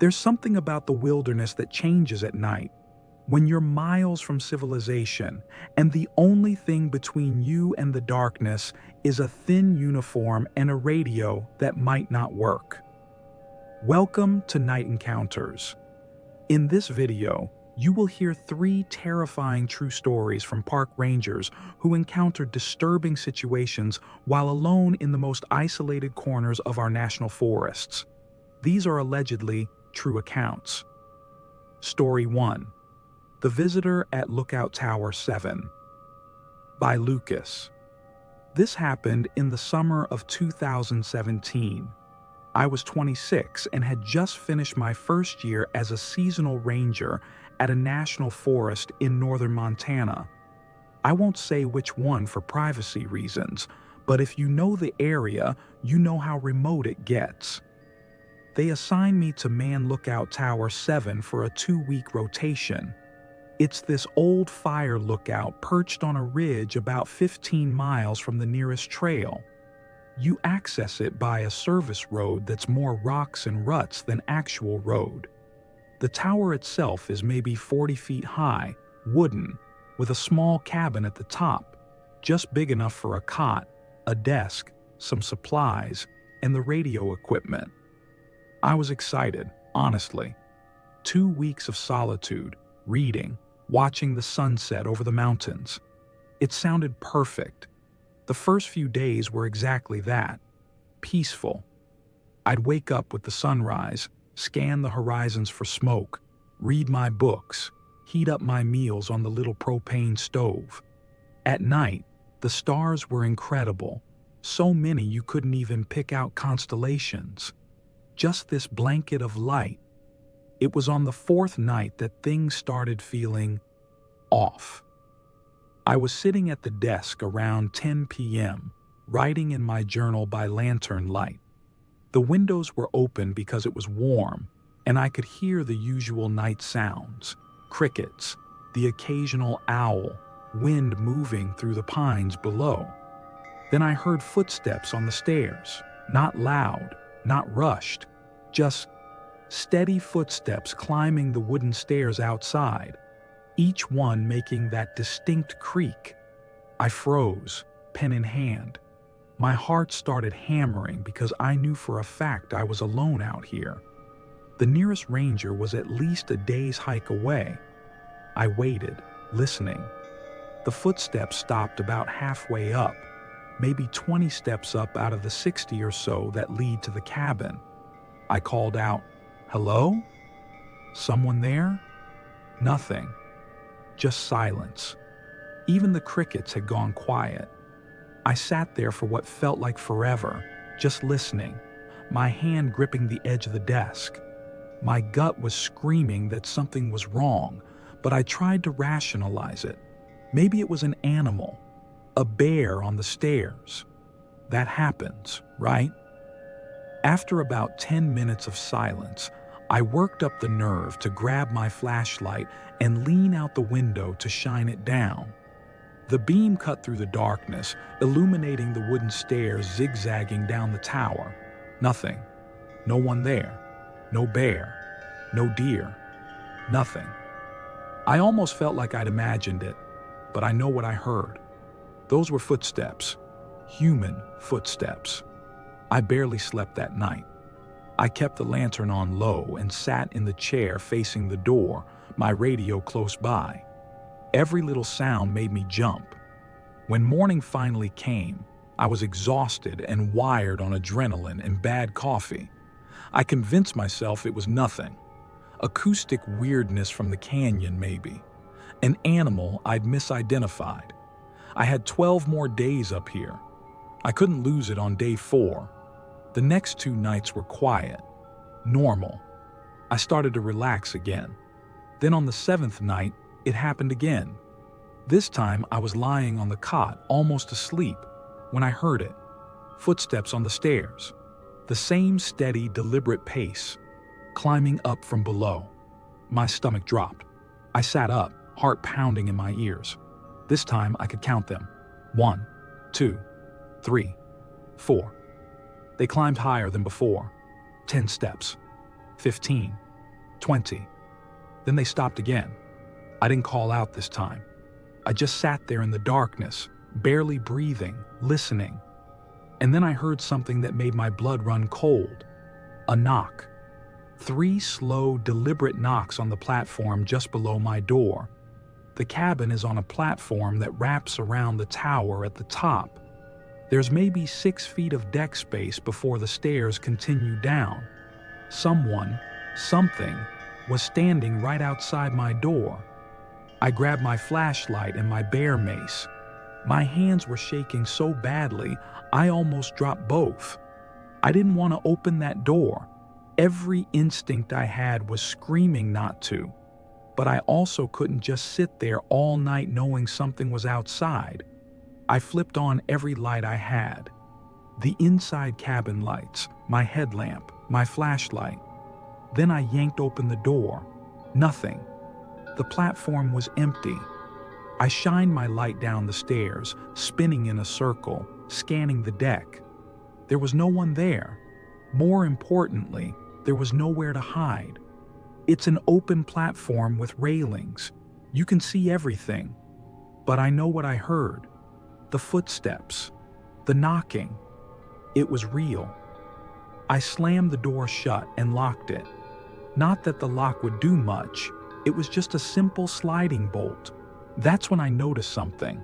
There's something about the wilderness that changes at night, when you're miles from civilization and the only thing between you and the darkness is a thin uniform and a radio that might not work. Welcome to Night Encounters. In this video, you will hear 3 terrifying true stories from park rangers who encountered disturbing situations while alone in the most isolated corners of our national forests. These are allegedly true accounts. Story 1. The Visitor at Lookout Tower 7 by Lucas. This happened in the summer of 2017. I was 26 and had just finished my first year as a seasonal ranger at a national forest in northern Montana. I won't say which one for privacy reasons, but if you know the area, you know how remote it gets. They assigned me to man Lookout Tower 7 for a 2-week rotation. It's this old fire lookout perched on a ridge about 15 miles from the nearest trail. You access it by a service road that's more rocks and ruts than actual road. The tower itself is maybe 40 feet high, wooden, with a small cabin at the top, just big enough for a cot, a desk, some supplies, and the radio equipment. I was excited, honestly. 2 weeks of solitude, reading, watching the sunset over the mountains. It sounded perfect. The first few days were exactly that. Peaceful. I'd wake up with the sunrise, scan the horizons for smoke, read my books, heat up my meals on the little propane stove. At night, the stars were incredible. So many you couldn't even pick out constellations. Just this blanket of light. It was on the 4th night that things started feeling off. I was sitting at the desk around 10 p.m., writing in my journal by lantern light. The windows were open because it was warm, and I could hear the usual night sounds: crickets, the occasional owl, wind moving through the pines below. Then I heard footsteps on the stairs, not loud, not rushed, just steady footsteps climbing the wooden stairs outside, each one making that distinct creak. I froze, pen in hand. My heart started hammering because I knew for a fact I was alone out here. The nearest ranger was at least a day's hike away. I waited, listening. The footsteps stopped about halfway up, maybe 20 steps up out of the 60 or so that lead to the cabin. I called out, "Hello? Someone there?" Nothing. Just silence. Even the crickets had gone quiet. I sat there for what felt like forever, just listening, my hand gripping the edge of the desk. My gut was screaming that something was wrong, but I tried to rationalize it. Maybe it was an animal, a bear on the stairs. That happens, right? After about 10 minutes of silence, I worked up the nerve to grab my flashlight and lean out the window to shine it down. The beam cut through the darkness, illuminating the wooden stairs zigzagging down the tower. Nothing. No one there. No bear. No deer. Nothing. I almost felt like I'd imagined it, but I know what I heard. Those were footsteps. Human footsteps. I barely slept that night. I kept the lantern on low and sat in the chair facing the door, my radio close by. Every little sound made me jump. When morning finally came, I was exhausted and wired on adrenaline and bad coffee. I convinced myself it was nothing. Acoustic weirdness from the canyon, maybe. An animal I'd misidentified. I had 12 more days up here. I couldn't lose it on day 4. The next 2 nights were quiet, normal. I started to relax again. Then on the 7th night, it happened again. This time I was lying on the cot, almost asleep, when I heard it. Footsteps on the stairs. The same steady, deliberate pace, climbing up from below. My stomach dropped. I sat up, heart pounding in my ears. This time I could count them. 1, 2, 3, 4. They climbed higher than before. 10 steps. 15. 20. Then they stopped again. I didn't call out this time. I just sat there in the darkness, barely breathing, listening. And then I heard something that made my blood run cold. A knock. 3 slow, deliberate knocks on the platform just below my door. The cabin is on a platform that wraps around the tower at the top. There's maybe 6 feet of deck space before the stairs continue down. Someone, something, was standing right outside my door. I grabbed my flashlight and my bear mace. My hands were shaking so badly, I almost dropped both. I didn't want to open that door. Every instinct I had was screaming not to. But I also couldn't just sit there all night knowing something was outside. I flipped on every light I had. The inside cabin lights, my headlamp, my flashlight. Then I yanked open the door. Nothing. The platform was empty. I shined my light down the stairs, spinning in a circle, scanning the deck. There was no one there. More importantly, there was nowhere to hide. It's an open platform with railings. You can see everything. But I know what I heard. The footsteps. The knocking. It was real. I slammed the door shut and locked it. Not that the lock would do much. It was just a simple sliding bolt. That's when I noticed something.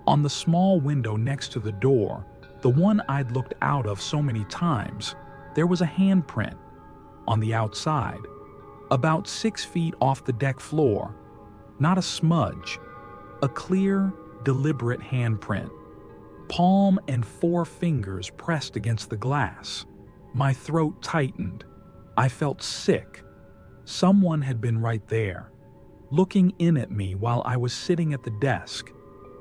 On the small window next to the door, the one I'd looked out of so many times, there was a handprint. On the outside, about 6 feet off the deck floor. Not a smudge. A clear, deliberate handprint. Palm and 4 fingers pressed against the glass. My throat tightened. I felt sick. Someone had been right there, looking in at me while I was sitting at the desk,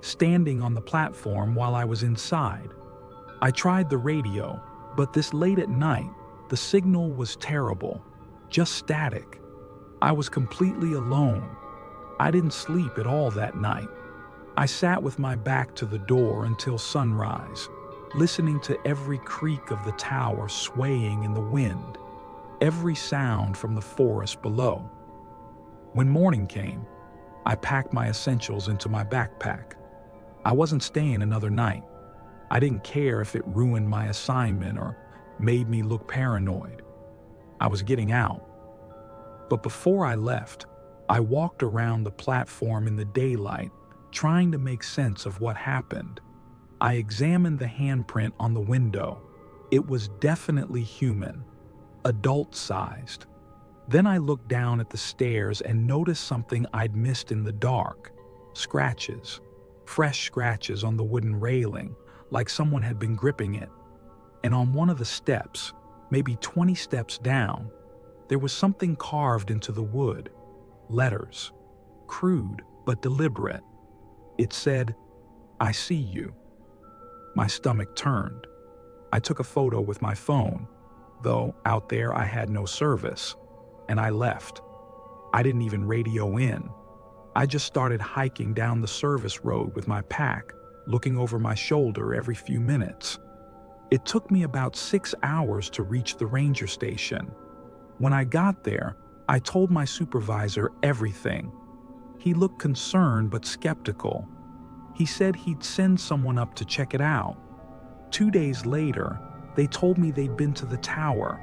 standing on the platform while I was inside. I tried the radio, but this late at night, the signal was terrible, just static. I was completely alone. I didn't sleep at all that night. I sat with my back to the door until sunrise, listening to every creak of the tower swaying in the wind, every sound from the forest below. When morning came, I packed my essentials into my backpack. I wasn't staying another night. I didn't care if it ruined my assignment or made me look paranoid. I was getting out. But before I left, I walked around the platform in the daylight, trying to make sense of what happened. I examined the handprint on the window. It was definitely human, adult-sized. Then I looked down at the stairs and noticed something I'd missed in the dark. Scratches. Fresh scratches on the wooden railing, like someone had been gripping it. And on one of the steps, maybe 20 steps down, there was something carved into the wood. Letters. Crude, but deliberate. It said, "I see you." My stomach turned. I took a photo with my phone, though out there I had no service, and I left. I didn't even radio in. I just started hiking down the service road with my pack, looking over my shoulder every few minutes. It took me about 6 hours to reach the ranger station. When I got there, I told my supervisor everything. He looked concerned but skeptical. He said he'd send someone up to check it out. 2 days later, they told me they'd been to the tower.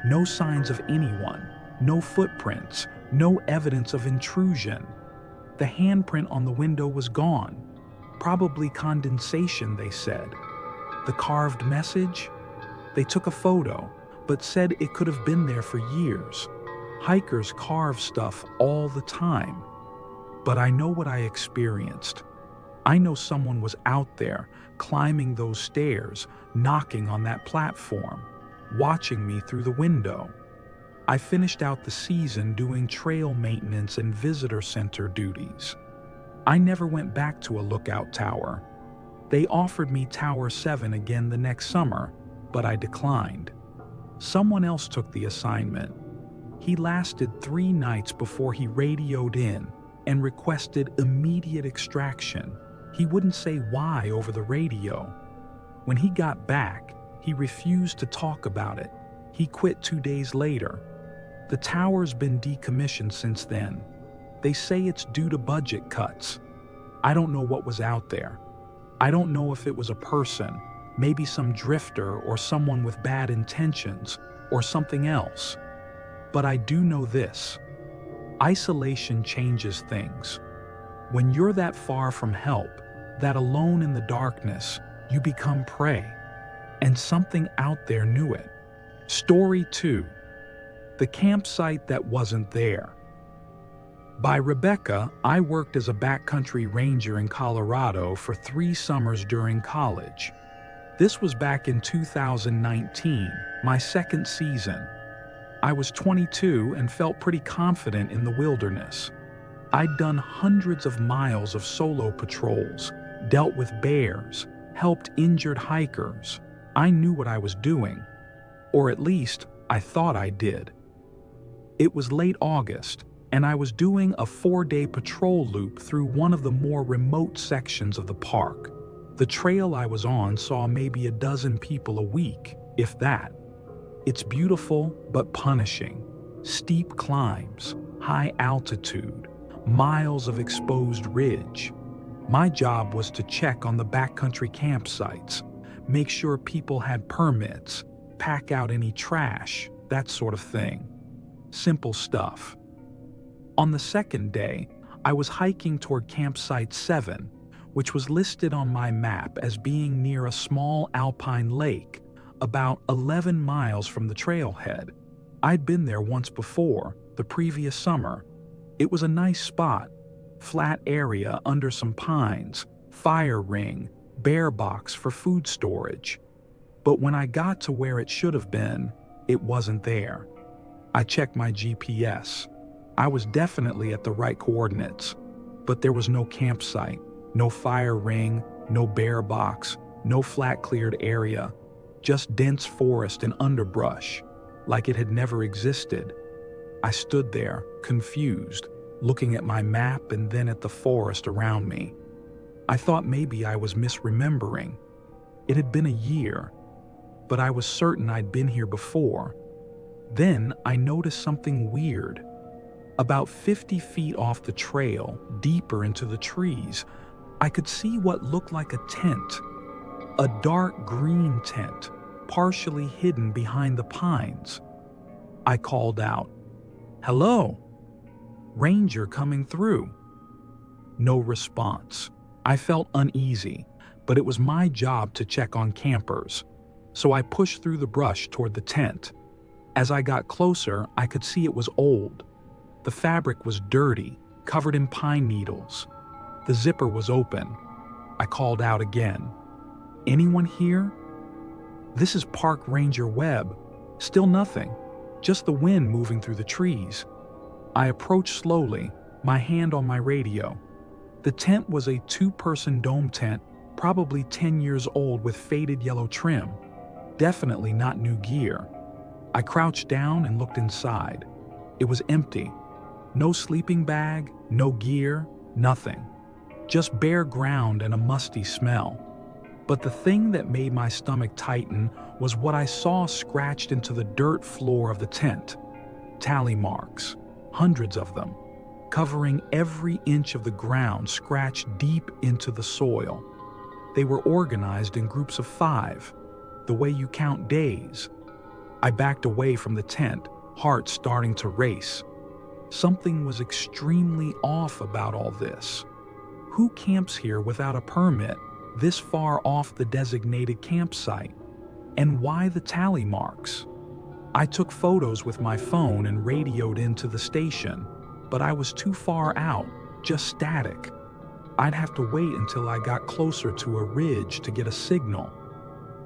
No signs of anyone, no footprints, no evidence of intrusion. The handprint on the window was gone. Probably condensation, they said. The carved message? They took a photo, but said it could have been there for years. Hikers carve stuff all the time. But I know what I experienced. I know someone was out there, climbing those stairs, knocking on that platform, watching me through the window. I finished out the season doing trail maintenance and visitor center duties. I never went back to a lookout tower. They offered me Tower 7 again the next summer, but I declined. Someone else took the assignment. He lasted 3 nights before he radioed in and requested immediate extraction. He wouldn't say why over the radio. When he got back, he refused to talk about it. He quit 2 days later. The tower's been decommissioned since then. They say it's due to budget cuts. I don't know what was out there. I don't know if it was a person, maybe some drifter or someone with bad intentions, or something else. But I do know this. Isolation changes things. When you're that far from help, that alone in the darkness, you become prey. And something out there knew it. Story 2. The Campsite That Wasn't There. By Rebecca, I worked as a backcountry ranger in Colorado for 3 summers during college. This was back in 2019, my second season. I was 22 and felt pretty confident in the wilderness. I'd done hundreds of miles of solo patrols, dealt with bears, helped injured hikers. I knew what I was doing, or at least I thought I did. It was late August, and I was doing a 4-day patrol loop through one of the more remote sections of the park. The trail I was on saw maybe a dozen people a week, if that. It's beautiful but punishing. Steep climbs, high altitude, miles of exposed ridge. My job was to check on the backcountry campsites, make sure people had permits, pack out any trash, that sort of thing. Simple stuff. On the second day, I was hiking toward Campsite 7, which was listed on my map as being near a small alpine lake, about 11 miles from the trailhead. I'd been there once before, the previous summer. It was a nice spot, flat area under some pines, fire ring, bear box for food storage. But when I got to where it should have been, it wasn't there. I checked my GPS. I was definitely at the right coordinates, but there was no campsite, no fire ring, no bear box, no flat cleared area, just dense forest and underbrush, like it had never existed. I stood there, confused, looking at my map and then at the forest around me. I thought maybe I was misremembering. It had been a year, but I was certain I'd been here before. Then I noticed something weird. About 50 feet off the trail, deeper into the trees, I could see what looked like a tent. A dark green tent, partially hidden behind the pines. I called out, "Hello? Ranger coming through." No response. I felt uneasy, but it was my job to check on campers, so I pushed through the brush toward the tent. As I got closer, I could see it was old. The fabric was dirty, covered in pine needles. The zipper was open. I called out again. "Anyone here?" "This is Park Ranger Webb." Still nothing, just the wind moving through the trees. I approached slowly, my hand on my radio. The tent was a 2-person dome tent, probably 10 years old with faded yellow trim. Definitely not new gear. I crouched down and looked inside. It was empty. No sleeping bag, no gear, nothing. Just bare ground and a musty smell. But the thing that made my stomach tighten was what I saw scratched into the dirt floor of the tent. Tally marks, hundreds of them, covering every inch of the ground scratched deep into the soil. They were organized in groups of 5, the way you count days. I backed away from the tent, heart starting to race. Something was extremely off about all this. Who camps here without a permit, this far off the designated campsite? And why the tally marks? I took photos with my phone and radioed into the station, but I was too far out, just static. I'd have to wait until I got closer to a ridge to get a signal.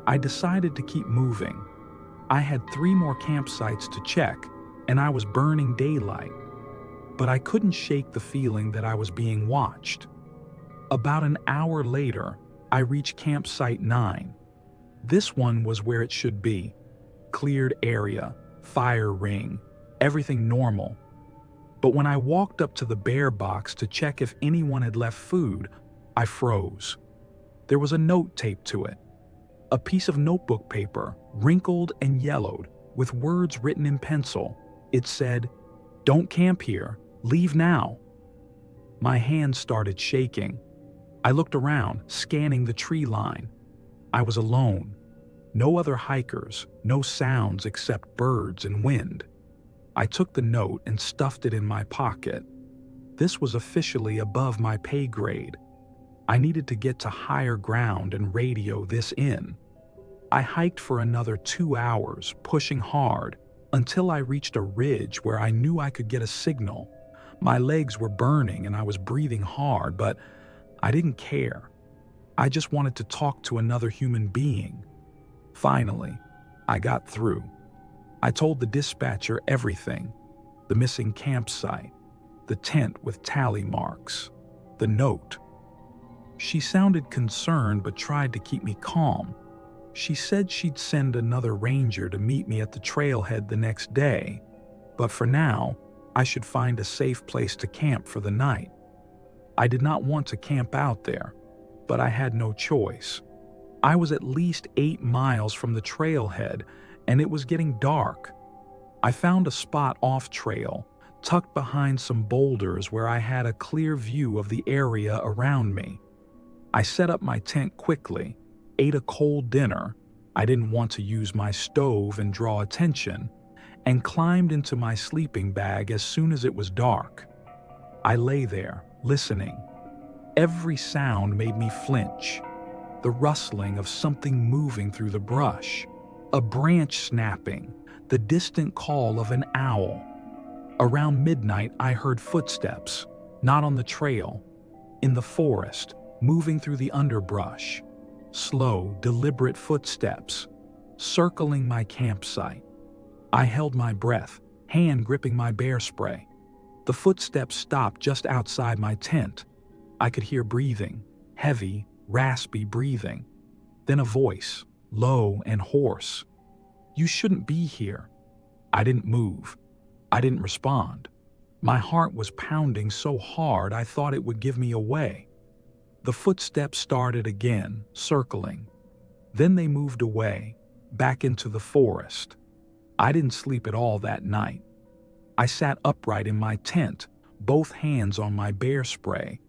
I decided to keep moving. I had 3 more campsites to check, and I was burning daylight. But I couldn't shake the feeling that I was being watched. About an hour later, I reached Campsite 9. This one was where it should be. Cleared area, fire ring, everything normal. But when I walked up to the bear box to check if anyone had left food, I froze. There was a note taped to it. A piece of notebook paper, wrinkled and yellowed, with words written in pencil. It said, "Don't camp here. Leave now." My hands started shaking. I looked around, scanning the tree line. I was alone. No other hikers, no sounds except birds and wind. I took the note and stuffed it in my pocket. This was officially above my pay grade. I needed to get to higher ground and radio this in. I hiked for another 2 hours, pushing hard, until I reached a ridge where I knew I could get a signal. My legs were burning and I was breathing hard, but I didn't care. I just wanted to talk to another human being. Finally, I got through. I told the dispatcher everything: the missing campsite, the tent with tally marks, the note. She sounded concerned but tried to keep me calm. She said she'd send another ranger to meet me at the trailhead the next day, but for now, I should find a safe place to camp for the night. I did not want to camp out there, but I had no choice. I was at least 8 miles from the trailhead, and it was getting dark. I found a spot off trail, tucked behind some boulders where I had a clear view of the area around me. I set up my tent quickly, ate a cold dinner — I didn't want to use my stove and draw attention — and climbed into my sleeping bag as soon as it was dark. I lay there, listening. Every sound made me flinch. The rustling of something moving through the brush, a branch snapping, the distant call of an owl. Around midnight, I heard footsteps, not on the trail, in the forest, moving through the underbrush. Slow, deliberate footsteps, circling my campsite. I held my breath, hand gripping my bear spray. The footsteps stopped just outside my tent. I could hear breathing, heavy, raspy breathing. Then a voice, low and hoarse. "You shouldn't be here." I didn't move. I didn't respond. My heart was pounding so hard I thought it would give me away. The footsteps started again, circling. Then they moved away, back into the forest. I didn't sleep at all that night. I sat upright in my tent, both hands on my bear spray,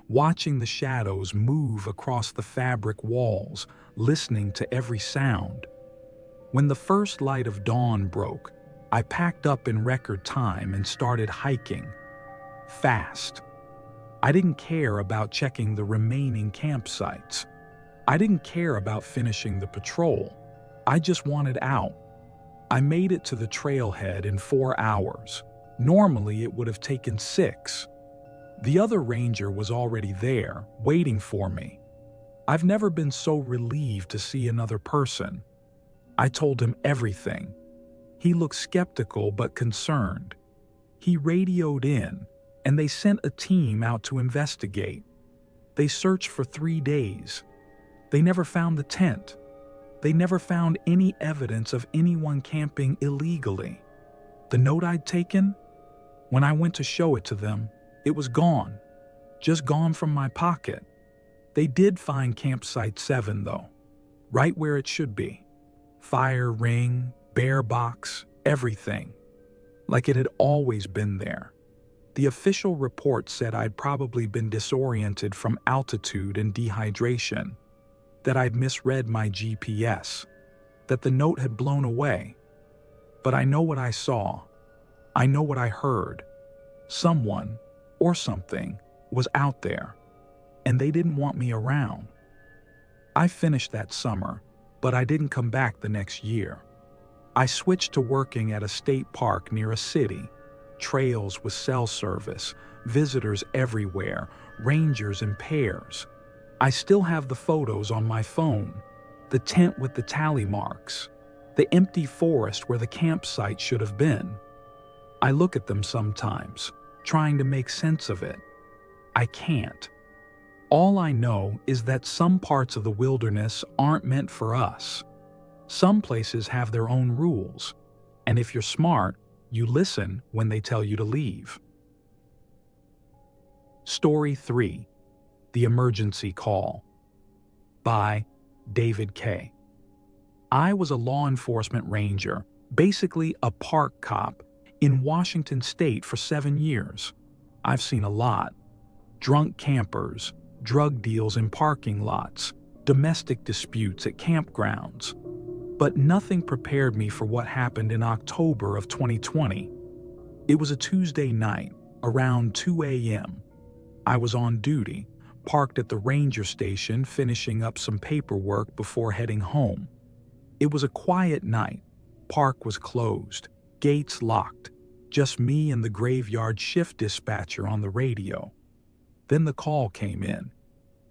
watching the shadows move across the fabric walls, listening to every sound. When the first light of dawn broke, I packed up in record time and started hiking. Fast. I didn't care about checking the remaining campsites. I didn't care about finishing the patrol. I just wanted out. I made it to the trailhead in 4 hours. Normally, it would have taken 6. The other ranger was already there, waiting for me. I've never been so relieved to see another person. I told him everything. He looked skeptical but concerned. He radioed in, and they sent a team out to investigate. They searched for 3 days. They never found the tent. They never found any evidence of anyone camping illegally. The note I'd taken? When I went to show it to them, it was gone. Just gone from my pocket. They did find campsite 7, though. Right where it should be. Fire ring, bear box, everything. Like it had always been there. The official report said I'd probably been disoriented from altitude and dehydration, that I'd misread my GPS, that the note had blown away. But I know what I saw. I know what I heard. Someone, or something, was out there, and they didn't want me around. I finished that summer, but I didn't come back the next year. I switched to working at a state park near a city. Trails with cell service, visitors everywhere, rangers in pairs. I still have the photos on my phone. The tent with the tally marks. The empty forest where the campsite should have been. I look at them sometimes, trying to make sense of it. I can't. All I know is that some parts of the wilderness aren't meant for us. Some places have their own rules, and if you're smart, you listen when they tell you to leave. Story 3: The Emergency Call, by David K. I was a law enforcement ranger, basically a park cop, In Washington State for 7 years. I've seen a lot. Drunk campers, drug deals in parking lots, domestic disputes at campgrounds. But nothing prepared me for what happened in October of 2020. It was a Tuesday night, around 2 a.m. I was on duty, parked at the ranger station finishing up some paperwork before heading home. It was a quiet night. Park was closed, gates locked, just me and the graveyard shift dispatcher on the radio. Then the call came in.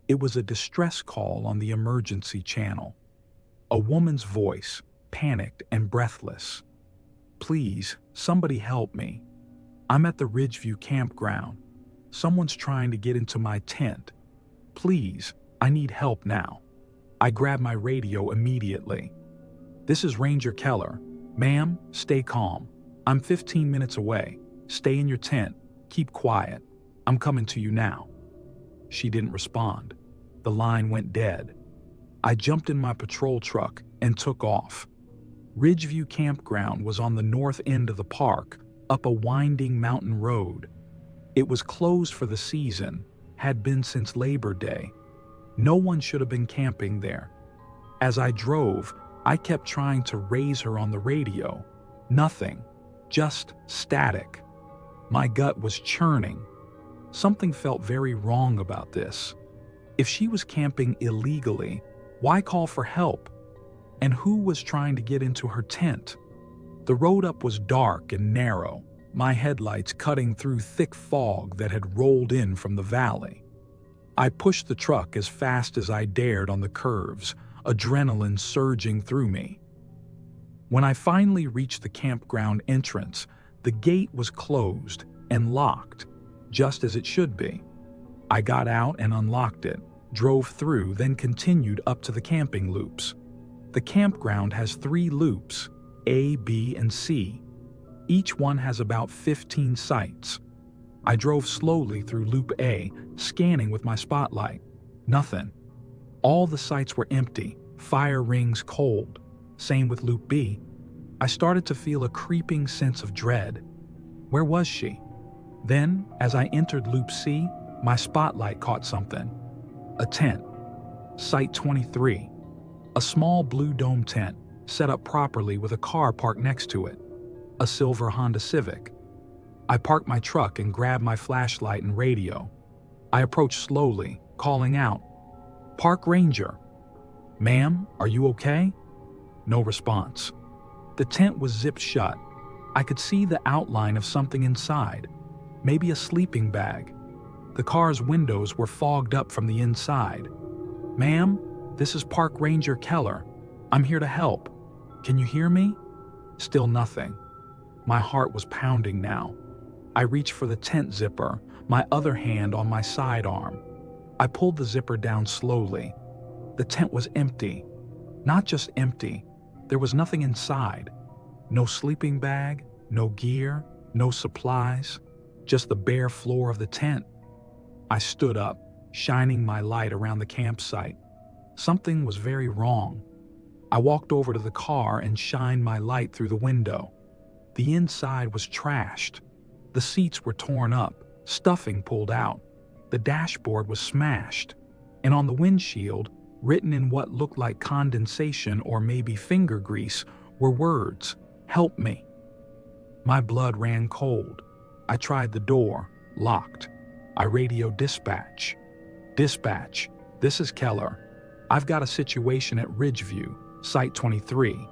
It was a distress call on the emergency channel. A woman's voice, panicked and breathless. "Please, somebody help me. I'm at the Ridgeview campground. Someone's trying to get into my tent. Please, I need help now." I grabbed my radio immediately. "This is Ranger Keller. Ma'am, stay calm. I'm 15 minutes away. Stay in your tent. Keep quiet. I'm coming to you now." She didn't respond. The line went dead. I jumped in my patrol truck and took off. Ridgeview Campground was on the north end of the park, up a winding mountain road. It was closed for the season, had been since Labor Day. No one should have been camping there. As I drove, I kept trying to raise her on the radio. Nothing, just static. My gut was churning. Something felt very wrong about this. If she was camping illegally, why call for help? And who was trying to get into her tent? The road up was dark and narrow, my headlights cutting through thick fog that had rolled in from the valley. I pushed the truck as fast as I dared on the curves, adrenaline surging through me. When I finally reached the campground entrance, the gate was closed and locked, just as it should be. I got out and unlocked it, drove through, then continued up to the camping loops. The campground has 3 loops, A, B, and C. Each one has about 15 sites. I drove slowly through Loop A, scanning with my spotlight. Nothing. All the sites were empty, fire rings cold. Same with Loop B. I started to feel a creeping sense of dread. Where was she? Then, as I entered Loop C, my spotlight caught something. A tent. Site 23. A small blue dome tent, set up properly with a car parked next to it. A silver Honda Civic. I parked my truck and grabbed my flashlight and radio. I approached slowly, calling out, "Park Ranger." "Ma'am, are you okay?" No response. The tent was zipped shut. I could see the outline of something inside, maybe a sleeping bag. The car's windows were fogged up from the inside. "Ma'am, this is Park Ranger Keller. I'm here to help. Can you hear me?" Still nothing. My heart was pounding now. I reached for the tent zipper, my other hand on my sidearm. I pulled the zipper down slowly. The tent was empty. Not just empty, there was nothing inside. No sleeping bag, no gear, no supplies, just the bare floor of the tent. I stood up, shining my light around the campsite. Something was very wrong. I walked over to the car and shined my light through the window. The inside was trashed. The seats were torn up, stuffing pulled out. The dashboard was smashed. And on the windshield, written in what looked like condensation or maybe finger grease, were words, "Help me." My blood ran cold. I tried the door, locked. I radioed dispatch. "Dispatch, this is Keller. I've got a situation at Ridgeview, Site 23.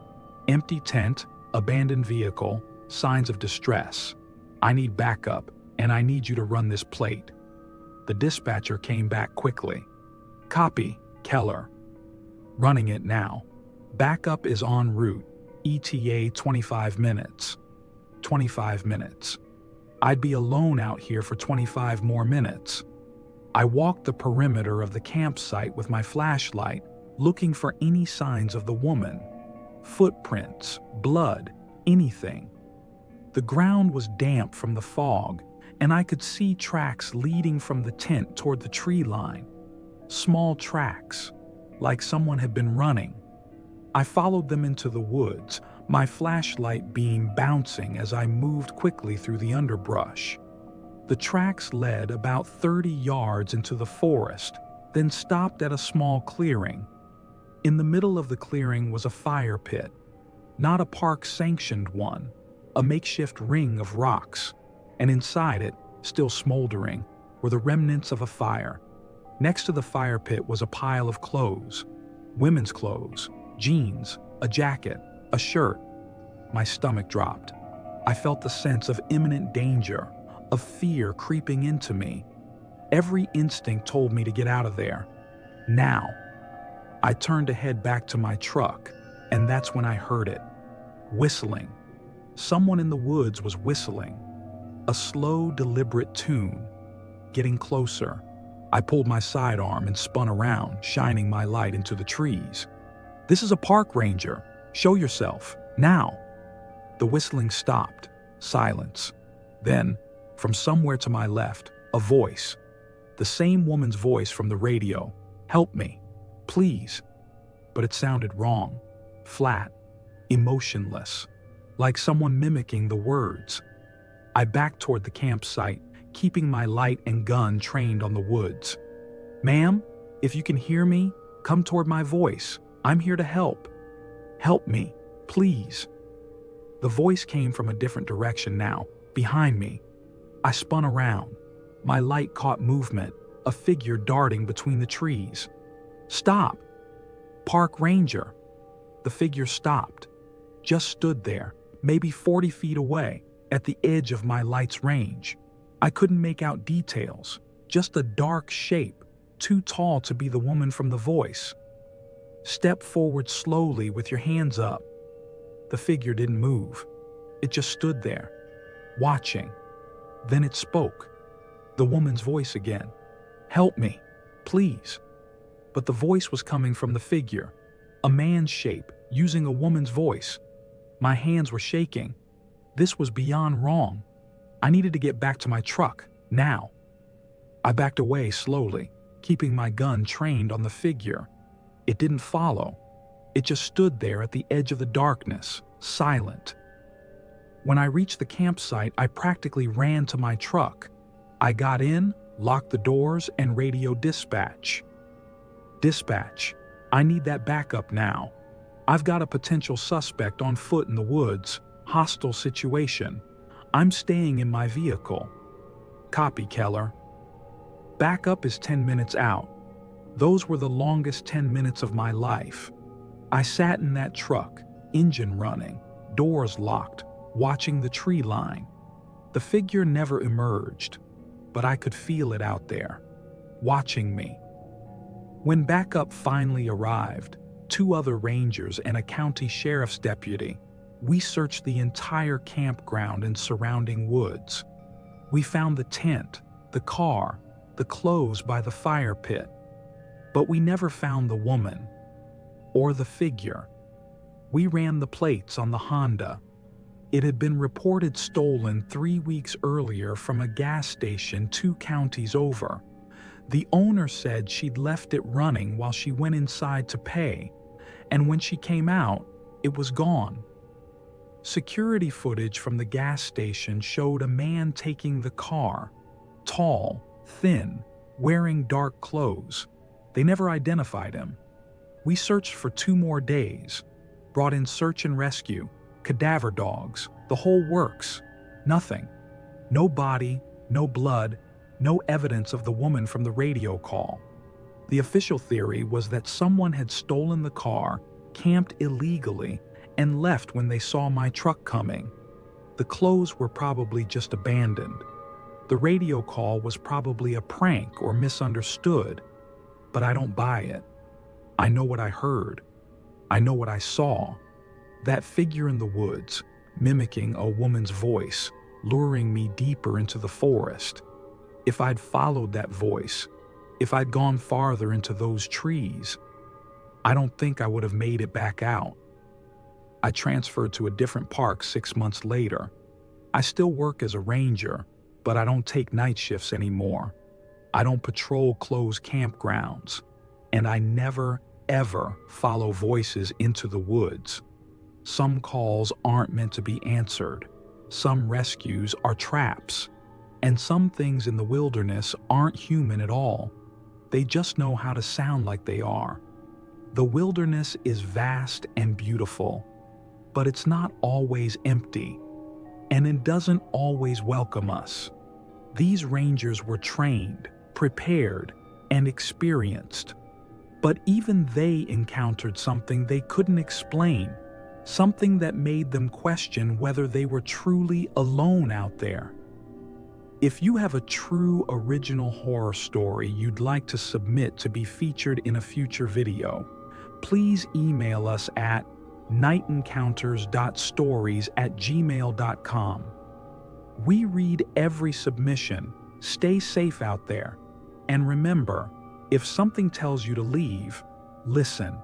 Empty tent, abandoned vehicle, signs of distress. I need backup, and I need you to run this plate." The dispatcher came back quickly. "Copy, Keller. Running it now. Backup is en route. ETA 25 minutes. 25 minutes. I'd be alone out here for 25 more minutes." I walked the perimeter of the campsite with my flashlight, looking for any signs of the woman. Footprints, blood, anything. The ground was damp from the fog, and I could see tracks leading from the tent toward the tree line. Small tracks, like someone had been running. I followed them into the woods, my flashlight beam bouncing as I moved quickly through the underbrush. The tracks led about 30 yards into the forest, then stopped at a small clearing. In the middle of the clearing was a fire pit, not a park-sanctioned one, a makeshift ring of rocks, and inside it, still smoldering, were the remnants of a fire. Next to the fire pit was a pile of clothes, women's clothes, jeans, a jacket, a shirt. My stomach dropped. I felt the sense of imminent danger, of fear creeping into me. Every instinct told me to get out of there. Now. I turned to head back to my truck, and that's when I heard it. Whistling. Someone in the woods was whistling. A slow, deliberate tune. Getting closer. I pulled my sidearm and spun around, shining my light into the trees. "This is a park ranger. Show yourself. Now." The whistling stopped. Silence. Then, from somewhere to my left, a voice. The same woman's voice from the radio. "Help me. Please." But it sounded wrong. Flat. Emotionless. Like someone mimicking the words. I backed toward the campsite, keeping my light and gun trained on the woods. "Ma'am, if you can hear me, come toward my voice. I'm here to help. Help me, please." The voice came from a different direction now, behind me. I spun around. My light caught movement, a figure darting between the trees. "Stop! Park ranger!" The figure stopped, just stood there, maybe 40 feet away, at the edge of my light's range. I couldn't make out details, just a dark shape, too tall to be the woman from the voice. "Step forward slowly with your hands up." The figure didn't move. It just stood there, watching. Then it spoke. The woman's voice again. "Help me, please." But the voice was coming from the figure, a man's shape, using a woman's voice. My hands were shaking. This was beyond wrong. I needed to get back to my truck, now. I backed away slowly, keeping my gun trained on the figure. It didn't follow. It just stood there at the edge of the darkness, silent. When I reached the campsite, I practically ran to my truck. I got in, locked the doors, and radioed dispatch. "Dispatch, I need that backup now. I've got a potential suspect on foot in the woods, hostile situation. I'm staying in my vehicle." "Copy, Keller." Backup is 10 minutes out. Those were the longest 10 minutes of my life. I sat in that truck, engine running, doors locked, watching the tree line. The figure never emerged, but I could feel it out there, watching me. When backup finally arrived, 2 other rangers and a county sheriff's deputy, we searched the entire campground and surrounding woods. We found the tent, the car, the clothes by the fire pit. But we never found the woman, or the figure. We ran the plates on the Honda. It had been reported stolen 3 weeks earlier from a gas station 2 counties over. The owner said she'd left it running while she went inside to pay, and when she came out, it was gone. Security footage from the gas station showed a man taking the car, tall, thin, wearing dark clothes. They never identified him. We searched for 2 more days, brought in search and rescue, cadaver dogs, the whole works. Nothing. No body, no blood, no evidence of the woman from the radio call. The official theory was that someone had stolen the car, camped illegally, and left when they saw my truck coming. The clothes were probably just abandoned. The radio call was probably a prank or misunderstood, but I don't buy it. I know what I heard. I know what I saw. That figure in the woods, mimicking a woman's voice, luring me deeper into the forest. If I'd followed that voice, if I'd gone farther into those trees, I don't think I would have made it back out. I transferred to a different park 6 months later. I still work as a ranger, but I don't take night shifts anymore. I don't patrol closed campgrounds, and I never, ever follow voices into the woods. Some calls aren't meant to be answered. Some rescues are traps. And some things in the wilderness aren't human at all. They just know how to sound like they are. The wilderness is vast and beautiful, but it's not always empty, and it doesn't always welcome us. These rangers were trained, prepared, and experienced. But even they encountered something they couldn't explain, something that made them question whether they were truly alone out there. If you have a true original horror story you'd like to submit to be featured in a future video, please email us at nightencounters.stories@gmail.com. We read every submission. Stay safe out there. And remember, if something tells you to leave, listen.